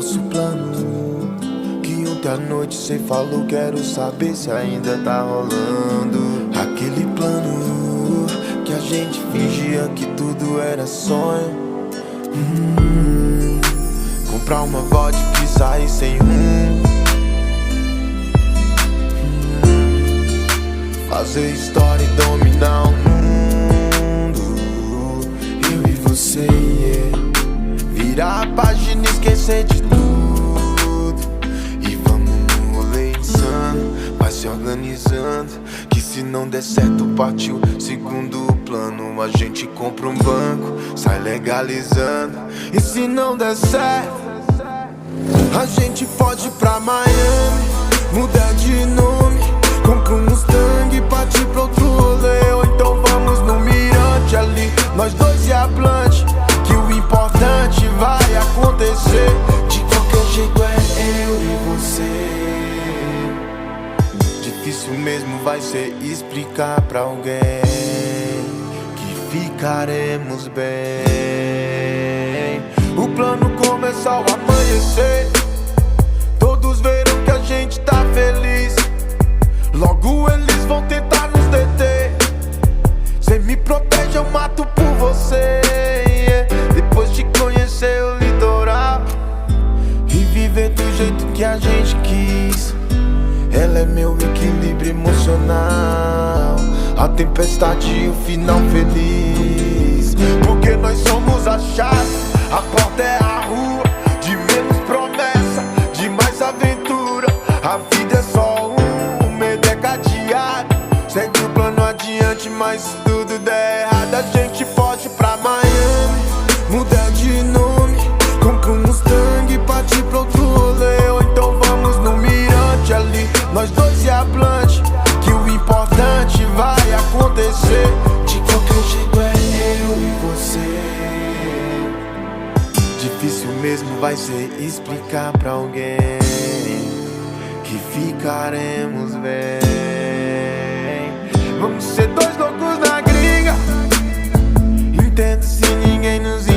nosso plano, que ontem à noite cê falou, quero saber se ainda tá rolando. Aquele plano que a gente fingia que tudo era sonho. Comprar uma vodka e sair sem rumo. Fazer história e dominar o mundo. Eu e você, yeah. Virar a página e esquecer de tudo. E vamos num rolê insano, vai se organizando, que se não der certo partiu segundo plano. A gente compra um banco, sai legalizando. E se não der certo, a gente pode ir pra Miami, mudar de nome, compra um Mustang, partir pra outro rolê. Ou então vamos no mirante ali, nós dois e a Blunt, que o importante vai acontecer. De qualquer jeito é eu e você. Difícil mesmo vai ser explicar pra alguém que ficaremos bem. O plano começa ao amanhecer, todos verão que a gente tá feliz. Logo eles vão tentar nos deter. Cê me protege, eu mato por você, yeah. Depois de conhecer o litoral e viver do jeito que a gente quis, ela é meu equilíbrio emocional, a tempestade e o final feliz. Porque nós somos a chave, a porta é a rua, de menos promessa, de mais aventura. A vida é só um medo é cadeado. Segue o plano adiante, mas se tudo der errado, a gente pode ir pra Miami, mudar de nome, compra um Mustang, partir pra outro rolê. Ou então vamos no mirante ali, nós dois e a Blunt, que o importante vai acontecer. De qualquer jeito é eu e você. Difícil mesmo vai ser explicar pra alguém que ficaremos bem. Vamos ser dois loucos na gringa, entendo se ninguém nos